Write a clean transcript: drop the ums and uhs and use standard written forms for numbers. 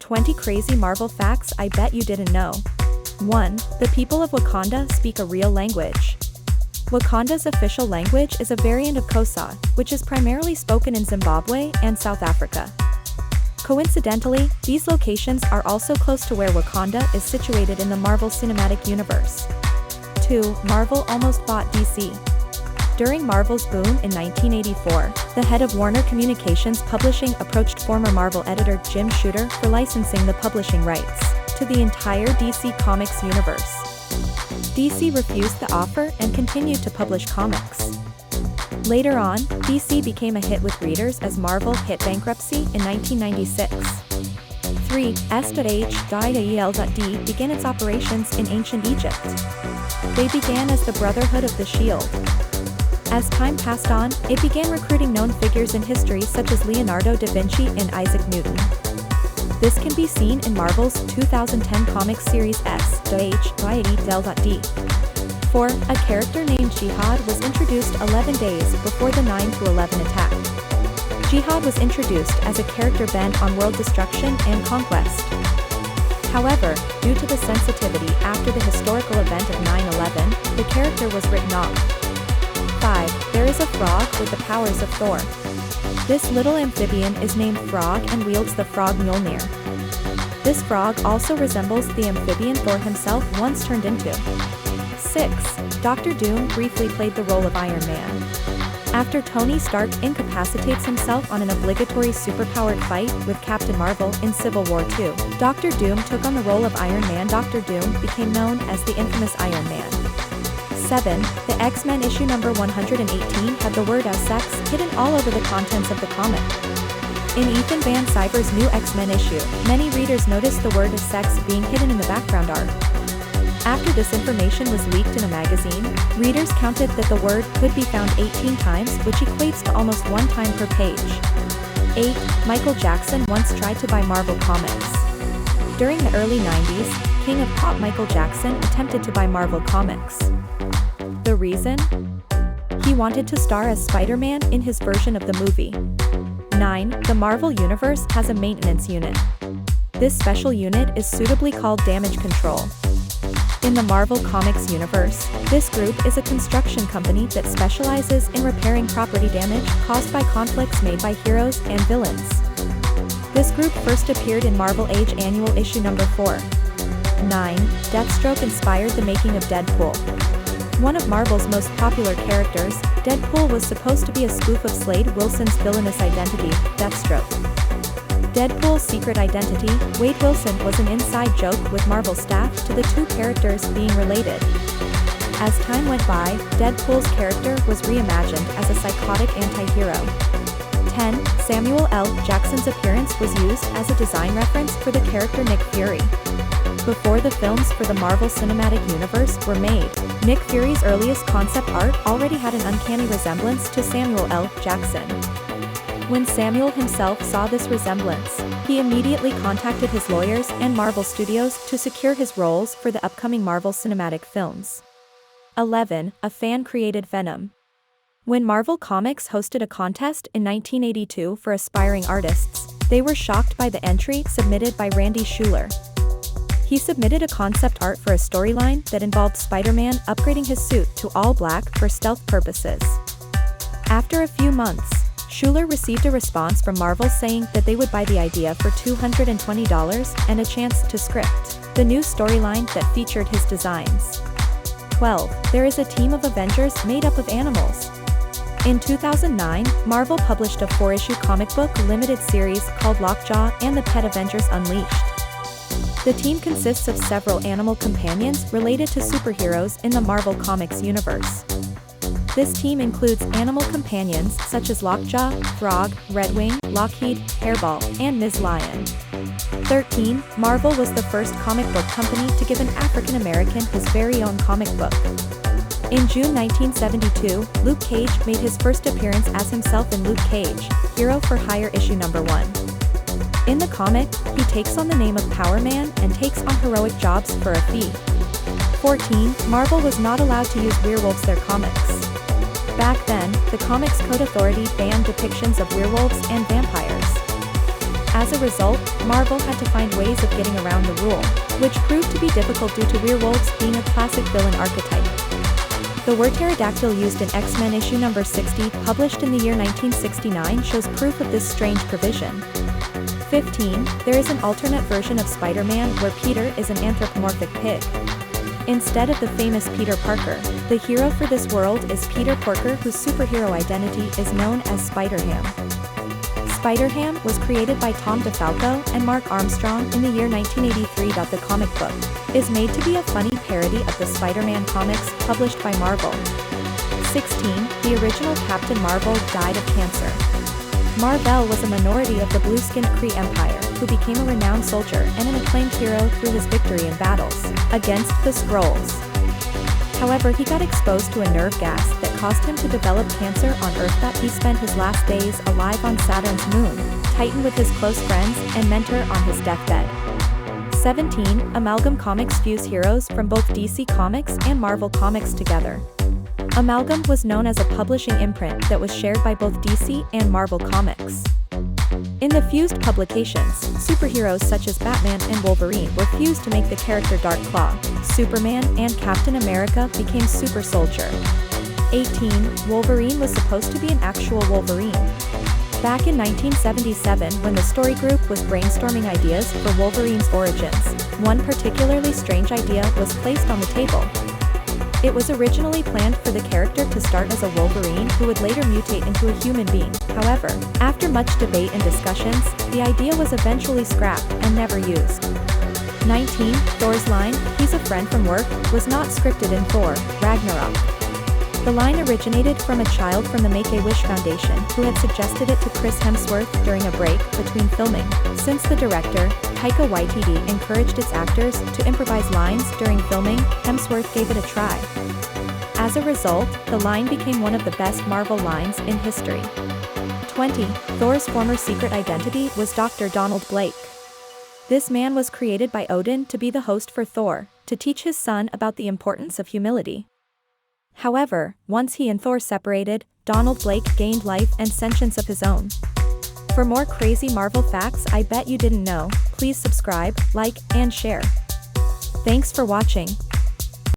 20 crazy Marvel facts I bet you didn't know. 1. The people of Wakanda speak a real language. Wakanda's official language is a variant of Xhosa, which is primarily spoken in Zimbabwe and South Africa. Coincidentally, these locations are also close to where Wakanda is situated in the Marvel Cinematic Universe. 2. Marvel almost bought DC. During Marvel's boom in 1984, the head of Warner Communications Publishing approached former Marvel editor Jim Shooter for licensing the publishing rights to the entire DC Comics universe. DC refused the offer and continued to publish comics. Later on, DC became a hit with readers as Marvel hit bankruptcy in 1996. 3. S.H.I.E.L.D. began its operations in ancient Egypt. They began as the Brotherhood of the Shield. As time passed on, it began recruiting known figures in history such as Leonardo da Vinci and Isaac Newton. This can be seen in Marvel's 2010 comic series S.H.I.E.L.D. 4. A character named Jihad was introduced 11 days before the 9/11 attack. Jihad was introduced as a character bent on world destruction and conquest. However, due to the sensitivity after the historical event of 9/11, the character was written off. 5. There is a frog with the powers of Thor. This little amphibian is named Frog and wields the frog Mjolnir. This frog also resembles the amphibian Thor himself once turned into. 6. Dr. Doom briefly played the role of Iron Man. After Tony Stark incapacitates himself on an obligatory superpowered fight with Captain Marvel in Civil War II, Dr. Doom took on the role of Iron Man. Dr. Doom became known as the infamous Iron Man. 7. The X-Men issue number 118 had the word "sex" hidden all over the contents of the comic. In Ethan Van Sciver's new X-Men issue, many readers noticed the word "sex" being hidden in the background art. After this information was leaked in a magazine, readers counted that the word could be found 18 times, which equates to almost 1 time per page. 8. Michael Jackson once tried to buy Marvel Comics. During the early 90s, King of Pop Michael Jackson attempted to buy Marvel Comics. The reason? He wanted to star as Spider-Man in his version of the movie. 9. The Marvel Universe has a maintenance unit. This special unit is suitably called Damage Control. In the Marvel Comics universe, this group is a construction company that specializes in repairing property damage caused by conflicts made by heroes and villains. This group first appeared in Marvel Age Annual Issue number 4. 9. Deathstroke inspired the making of Deadpool. One of Marvel's most popular characters, Deadpool was supposed to be a spoof of Slade Wilson's villainous identity, Deathstroke. Deadpool's secret identity, Wade Wilson, was an inside joke with Marvel staff to the two characters being related. As time went by, Deadpool's character was reimagined as a psychotic anti-hero. 10. Samuel L. Jackson's appearance was used as a design reference for the character Nick Fury. Before the films for the Marvel Cinematic Universe were made, Nick Fury's earliest concept art already had an uncanny resemblance to Samuel L. Jackson. When Samuel himself saw this resemblance, he immediately contacted his lawyers and Marvel Studios to secure his roles for the upcoming Marvel Cinematic films. 11. A fan-created Venom. When Marvel Comics hosted a contest in 1982 for aspiring artists, they were shocked by the entry submitted by Randy Schueller. He submitted a concept art for a storyline that involved Spider-Man upgrading his suit to all black for stealth purposes. After a few months, Schueller received a response from Marvel saying that they would buy the idea for $220 and a chance to script the new storyline that featured his designs. 12. There is a team of Avengers made up of animals. In 2009, Marvel published a 4-issue comic book limited series called Lockjaw and the Pet Avengers Unleashed. The team consists of several animal companions related to superheroes in the Marvel Comics universe. This team includes animal companions such as Lockjaw, Frog, Redwing, Lockheed, Hairball, and Ms. Lion. 13. Marvel was the first comic book company to give an African American his very own comic book. In June 1972, Luke Cage made his first appearance as himself in Luke Cage, Hero for Hire issue number 1. In the comic, he takes on the name of Power Man and takes on heroic jobs for a fee. 14. Marvel was not allowed to use werewolves in their comics. Back then, the Comics Code Authority banned depictions of werewolves and vampires. As a result, Marvel had to find ways of getting around the rule, which proved to be difficult due to werewolves being a classic villain archetype. The word pterodactyl used in X-Men issue number 60, published in the year 1969, shows proof of this strange provision. 15. There is an alternate version of Spider-Man where Peter is an anthropomorphic pig. Instead of the famous Peter Parker, the hero for this world is Peter Porker, whose superhero identity is known as Spider-Ham. Spider-Ham was created by Tom DeFalco and Mark Armstrong in the year 1983. The comic book is made to be a funny parody of the Spider-Man comics published by Marvel. 16. The original Captain Marvel died of cancer. Mar-Vell was a minority of the blue-skinned Kree Empire, who became a renowned soldier and an acclaimed hero through his victory in battles against the Skrulls. However, he got exposed to a nerve gas that caused him to develop cancer on Earth. That he spent his last days alive on Saturn's moon, Titan, with his close friends and mentor on his deathbed. 17. Amalgam Comics fuse heroes from both DC Comics and Marvel Comics together. Amalgam was known as a publishing imprint that was shared by both DC and Marvel Comics. In the fused publications, superheroes such as Batman and Wolverine were fused to make the character Dark Claw. Superman and Captain America became Super Soldier. 18. Wolverine was supposed to be an actual Wolverine. Back in 1977, when the story group was brainstorming ideas for Wolverine's origins, one particularly strange idea was placed on the table. It was originally planned for the character to start as a Wolverine who would later mutate into a human being. However, after much debate and discussions, the idea was eventually scrapped and never used. 19. Thor's line, "He's a friend from work," was not scripted in Thor, Ragnarok. The line originated from a child from the Make-A-Wish Foundation who had suggested it to Chris Hemsworth during a break between filming. Since the director, Taika Waititi, encouraged its actors to improvise lines during filming, Hemsworth gave it a try. As a result, the line became one of the best Marvel lines in history. 20. Thor's former secret identity was Dr. Donald Blake. This man was created by Odin to be the host for Thor, to teach his son about the importance of humility. However, once he and Thor separated, Donald Blake gained life and sentience of his own. For more crazy Marvel facts I bet you didn't know, please subscribe, like, and share. Thanks for watching.